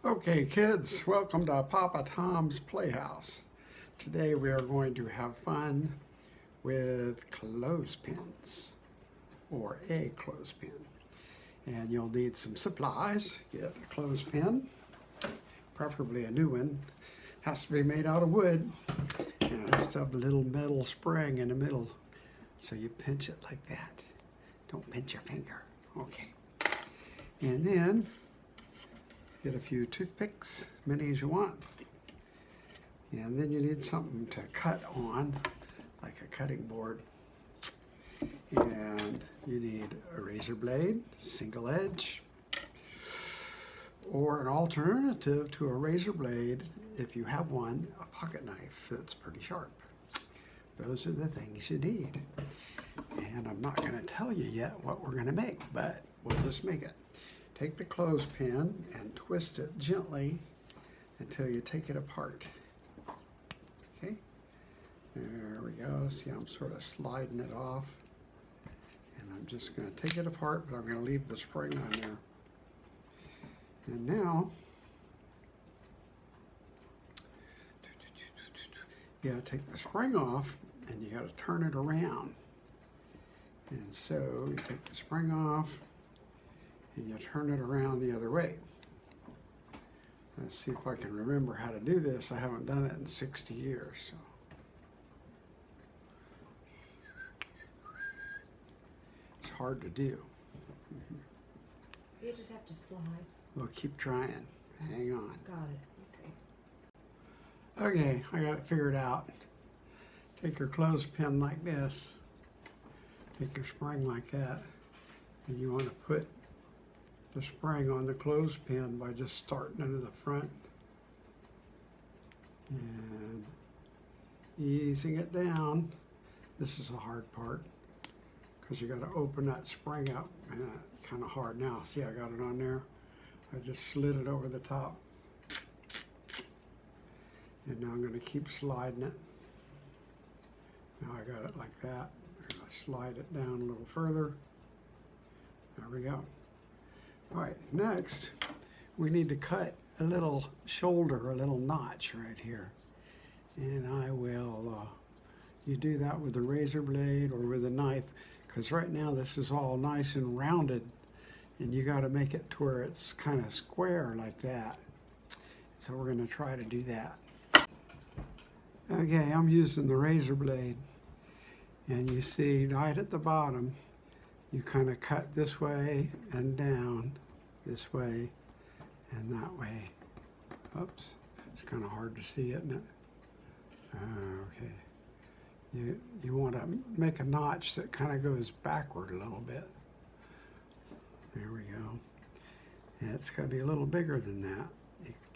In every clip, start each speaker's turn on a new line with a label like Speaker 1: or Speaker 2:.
Speaker 1: Okay, kids, welcome to Papa Tom's Playhouse. Today we are going to have fun with clothespins, or a clothespin. And you'll need some supplies. Get a clothespin, preferably a new one. Has to be made out of wood. And it has to have a little metal spring in the middle. So you pinch it like that. Don't pinch your finger. Okay. And then get a few toothpicks, many as you want. And then you need something to cut on, like a cutting board. And you need a razor blade, single edge, or an alternative to a razor blade, if you have one, a pocket knife that's pretty sharp. Those are the things you need. And I'm not going to tell you yet what we're going to make, but we'll just make it. Take the clothespin and twist it gently until you take it apart. Okay, there we go. See, I'm sort of sliding it off. And I'm just going to take it apart, but I'm going to leave the spring on there. And now, you got to take the spring off and you got to turn it around. And so you take the spring off and you turn it around the other way. Let's see if I can remember how to do this. I haven't done it in 60 years. So. It's hard to do.
Speaker 2: You just have to slide.
Speaker 1: We'll keep trying. Hang on.
Speaker 2: Got it.
Speaker 1: Okay, I got it figured out. Take your clothespin like this. Take your spring like that. And you want to put the spring on the clothespin by just starting into the front and easing it down. This is the hard part because you got to open that spring up, and kind of hard now. See, I got it on there. I just slid it over the top, and now I'm going to keep sliding it. Now I got it like that. I'm going to slide it down a little further. There we go. All right, next we need to cut a little shoulder, a little notch right here. And I will, you do that with a razor blade or with a knife, because right now this is all nice and rounded, and you got to make it to where it's kind of square like that. So we're going to try to do that. Okay, I'm using the razor blade, and you see right at the bottom, you kind of cut this way and down, this way and that way. Oops, it's kind of hard to see, isn't it? Okay. You want to make a notch that kind of goes backward a little bit. There we go. And it's got to be a little bigger than that.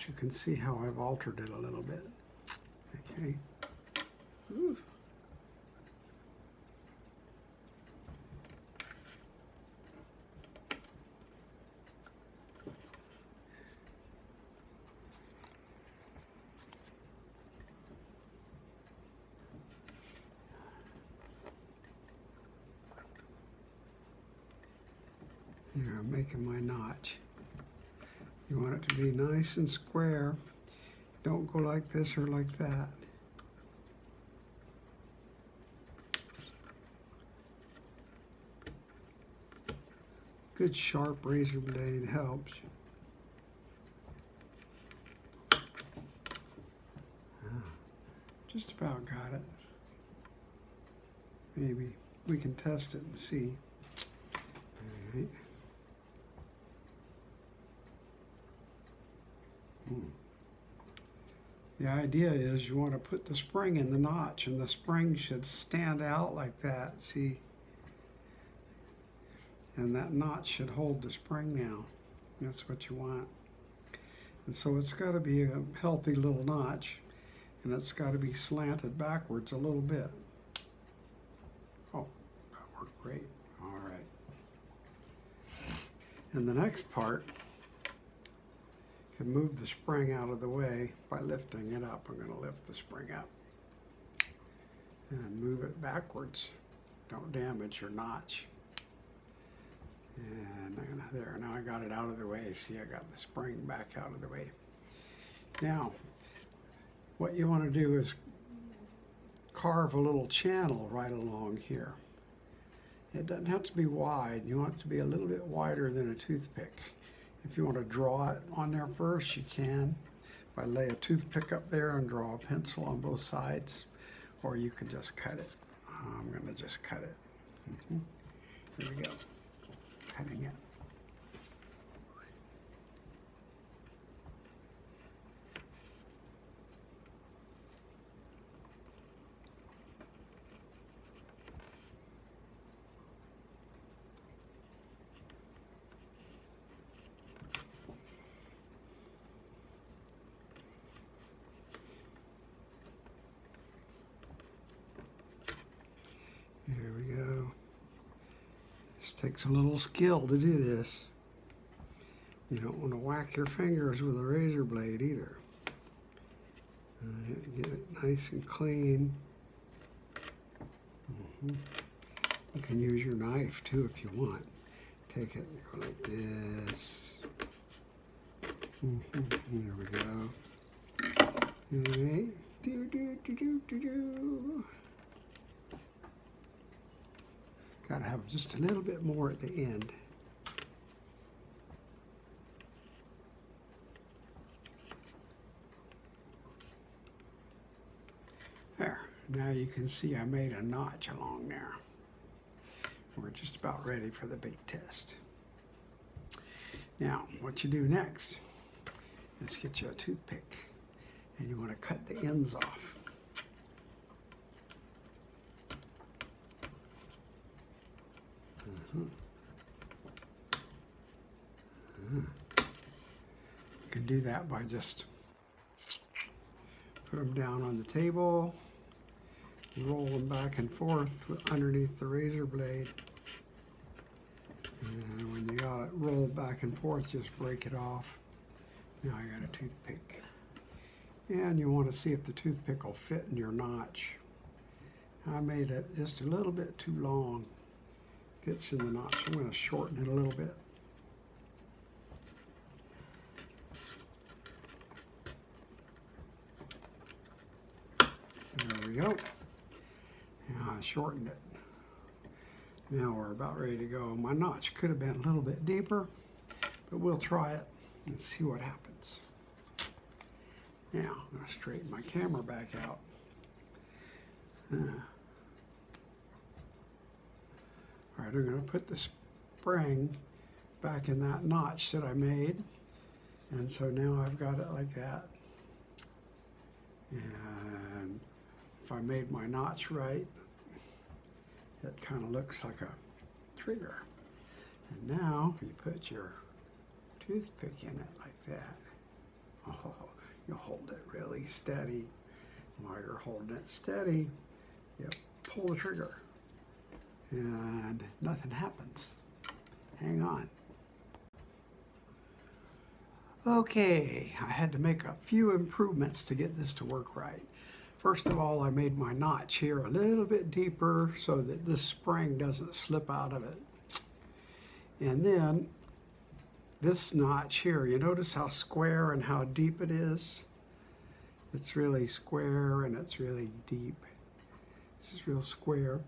Speaker 1: You can see how I've altered it a little bit. Okay. Ooh. Here, I'm making my notch. You want it to be nice and square. Don't go like this or like that. Good sharp razor blade helps. Just about got it. Maybe we can test it and see. All right. The idea is you want to put the spring in the notch, and the spring should stand out like that, see? And that notch should hold the spring now. That's what you want. And so it's got to be a healthy little notch, and it's got to be slanted backwards a little bit. Oh, that worked great. All right. And the next part, can move the spring out of the way by lifting it up. I'm going to lift the spring up and move it backwards. Don't damage your notch. And there, now I got it out of the way. See, I got the spring back out of the way. Now, what you want to do is carve a little channel right along here. It doesn't have to be wide. You want it to be a little bit wider than a toothpick. If you want to draw it on there first, you can. If I lay a toothpick up there and draw a pencil on both sides, or you can just cut it. I'm going to just cut it. Here we go. Cutting it. Here we go. This takes a little skill to do this. You don't want to whack your fingers with a razor blade either. Get it nice and clean. You can use your knife too if you want. Take it and go like this. There we go. All right. Got to have just a little bit more at the end. There. Now you can see I made a notch along there. We're just about ready for the big test. Now, what you do next is get you a toothpick, and you want to cut the ends off. You can do that by just put them down on the table, roll them back and forth underneath the razor blade, and when you got it rolled back and forth, just break it off. Now I got a toothpick, and you want to see if the toothpick will fit in your notch. I made it just a little bit too long. Fits in the notch. I'm going to shorten it a little bit. There we go. Now I shortened it. Now we're about ready to go. My notch could have been a little bit deeper, but we'll try it and see what happens. Now I'm going to straighten my camera back out. All right, I'm going to put the spring back in that notch that I made. And so now I've got it like that. And if I made my notch right, it kind of looks like a trigger. And now you put your toothpick in it like that. Oh, you hold it really steady. While you're holding it steady, you pull the trigger. And nothing happens. Hang on. Okay, I had to make a few improvements to get this to work right. First of all, I made my notch here a little bit deeper so that this spring doesn't slip out of it. And then this notch here, you notice how square and how deep it is? It's really square and it's really deep. This is real square.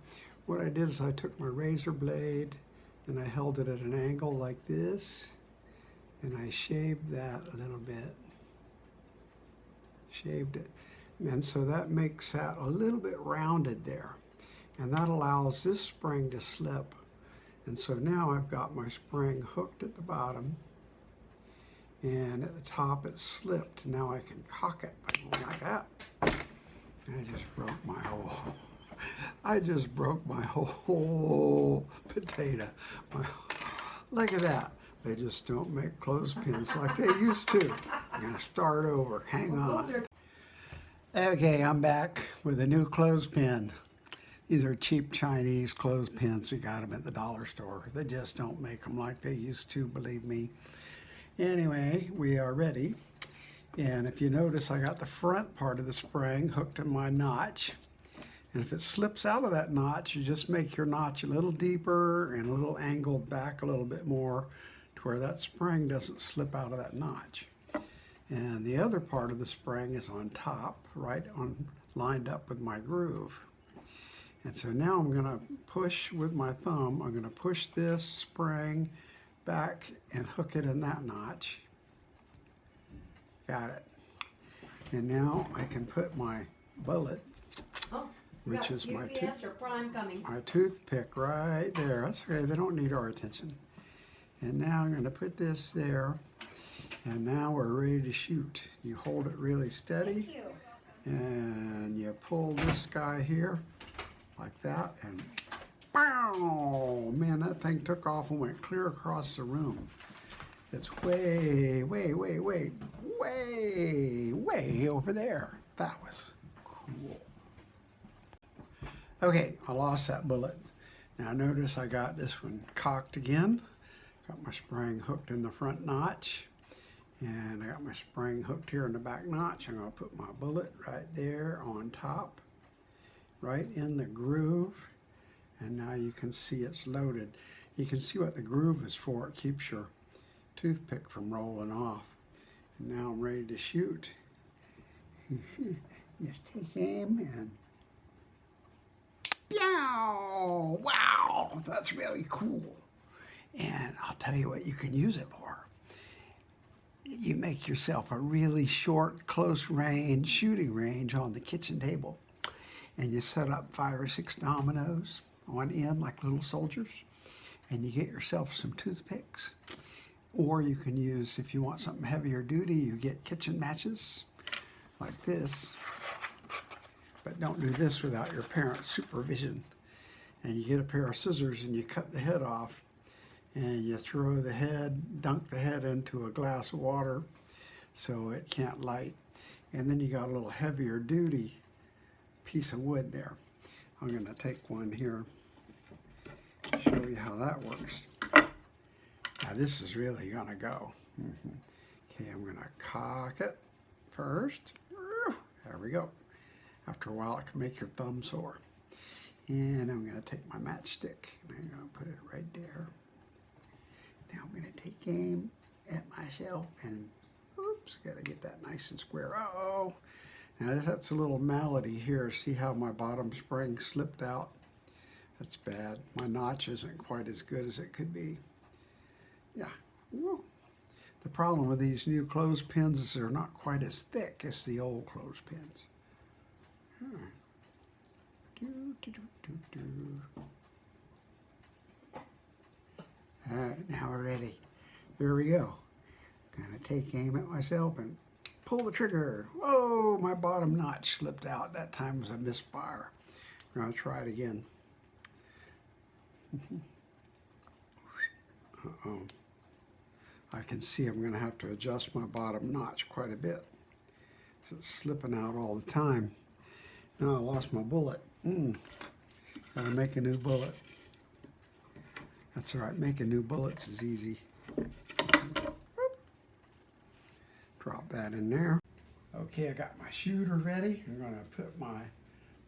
Speaker 1: What I did is I took my razor blade and I held it at an angle like this, and I shaved that a little bit. Shaved it. And so that makes that a little bit rounded there. And that allows this spring to slip. And so now I've got my spring hooked at the bottom, and at the top it's slipped. Now I can cock it by going like that. And I just broke my whole I just broke my whole potato. Look at that. They just don't make clothespins like they used to. I'm going to start over. Hang on. Okay, I'm back with a new clothespin. These are cheap Chinese clothespins. We got them at the dollar store. They just don't make them like they used to, believe me. Anyway, we are ready. And if you notice, I got the front part of the spring hooked in my notch. And if it slips out of that notch, you just make your notch a little deeper and a little angled back a little bit more to where that spring doesn't slip out of that notch. And the other part of the spring is on top, right on, lined up with my groove. And so now I'm going to push with my thumb. I'm going to push this spring back and hook it in that notch. Got it. And now I can put my bullet, which is my toothpick right there. That's okay, they don't need our attention. And now I'm going to put this there, and now we're ready to shoot. You hold it really steady, and you pull this guy here like that, and wow, man, that thing took off and went clear across the room. It's way, way, way, way, way, way over there. That was cool. Okay, I lost that bullet. Now notice I got this one cocked again. Got my spring hooked in the front notch. And I got my spring hooked here in the back notch. I'm going to put my bullet right there on top, right in the groove. And now you can see it's loaded. You can see what the groove is for. It keeps your toothpick from rolling off. And now I'm ready to shoot. Just take aim and Yow! Wow, that's really cool. And I'll tell you what you can use it for. You make yourself a really short, close range shooting range on the kitchen table. And you set up 5 or 6 dominoes on end like little soldiers. And you get yourself some toothpicks. Or you can use, if you want something heavier duty, you get kitchen matches like this. But don't do this without your parents' supervision. And you get a pair of scissors and you cut the head off. And you throw the head, dunk the head into a glass of water so it can't light. And then you got a little heavier duty piece of wood there. I'm going to take one here, show you how that works. Now this is really going to go. Okay, I'm going to cock it first. There we go. After a while it can make your thumb sore. And I'm going to take my matchstick and I'm going to put it right there. Now I'm going to take aim at myself and, oops, got to get that nice and square. Uh-oh. Now that's a little malady here. See how my bottom spring slipped out? That's bad. My notch isn't quite as good as it could be. Yeah. Woo. The problem with these new clothespins is they're not quite as thick as the old clothespins. All right, now we're ready. Here we go. Gonna take aim at myself and pull the trigger. Whoa, my bottom notch slipped out. That time was a misfire. We're gonna try it again. Uh-oh. I can see I'm gonna have to adjust my bottom notch quite a bit. So it's slipping out all the time. Now I lost my bullet. Gotta make a new bullet. That's all right, making new bullets is easy. Drop that in there. Okay, I got my shooter ready. I'm gonna put my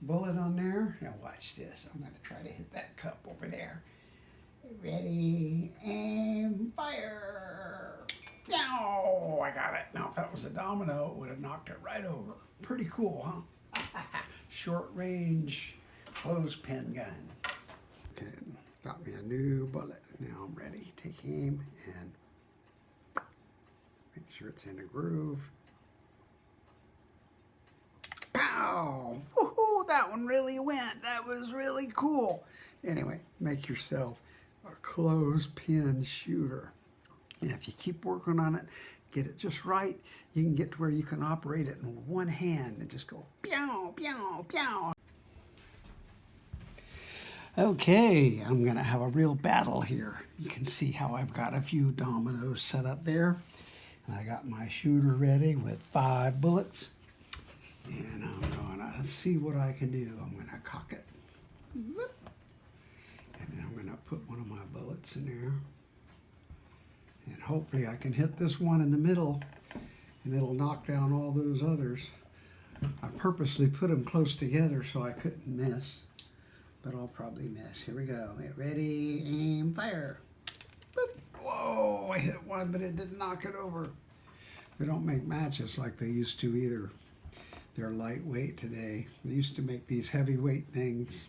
Speaker 1: bullet on there. Now watch this. I'm gonna try to hit that cup over there. Ready, aim, fire. No, I got it. Now if that was a domino, it would have knocked it right over. Pretty cool, huh? Short range clothespin gun. Okay, got me a new bullet. Now I'm ready. Take aim and make sure it's in a groove. Pow! Woohoo! That one really went. That was really cool. Anyway, make yourself a clothespin shooter. And if you keep working on it, get it just right, you can get to where you can operate it in one hand and just go pew, pew, pew. Okay, I'm going to have a real battle here. You can see how I've got a few dominoes set up there. And I got my shooter ready with 5 bullets. And I'm going to see what I can do. I'm going to cock it. And then I'm going to put one of my bullets in there. And hopefully I can hit this one in the middle and it'll knock down all those others. I purposely put them close together so I couldn't miss, but I'll probably miss. Here we go. Get ready, aim, fire. Boop. Whoa, I hit one, but it didn't knock it over. They don't make matches like they used to either. They're lightweight today. They used to make these heavyweight things.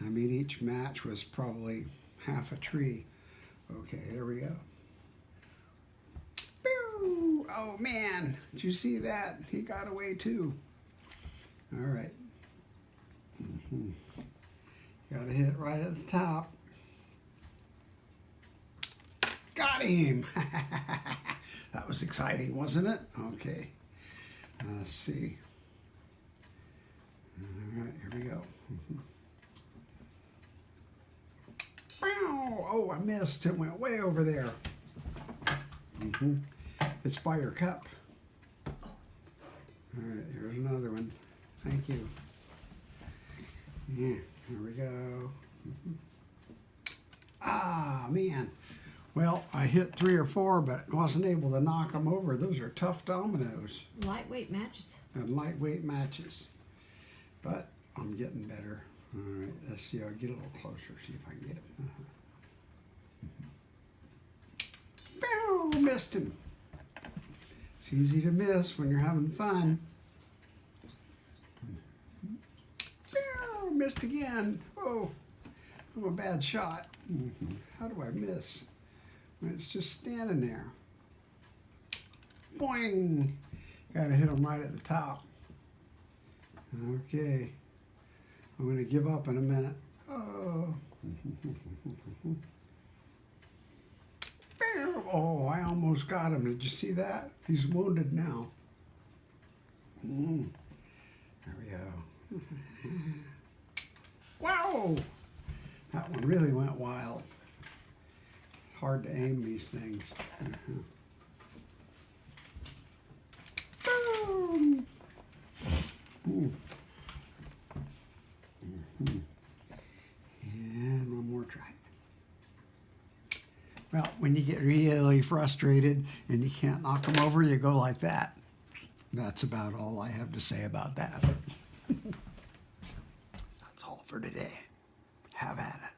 Speaker 1: I mean, each match was probably half a tree. Okay, there we go. Pew! Oh man, did you see that? He got away too. All right. Gotta hit it right at the top. Got him! That was exciting, wasn't it? Okay. Let's see. All right, here we go. Oh, I missed. It went way over there. It's by your cup. All right, here's another one. Thank you. Yeah, here we go. Ah, man. Well, I hit 3 or 4, but wasn't able to knock them over. Those are tough dominoes.
Speaker 2: Lightweight matches.
Speaker 1: And lightweight matches. But I'm getting better. All right, let's see. I'll get a little closer, see if I can get it. Bow, missed him. It's easy to miss when you're having fun. Bow, missed again. Oh, I'm a bad shot. How do I miss when it's just standing there? Boing! Gotta hit them right at the top. Okay. I'm going to give up in a minute. Oh. Oh, I almost got him. Did you see that? He's wounded now. There we go. Wow! That one really went wild. Hard to aim these things. Boom! And one more try. Well, when you get really frustrated and you can't knock them over, you go like that. That's about all I have to say about that. That's all for today. Have at it.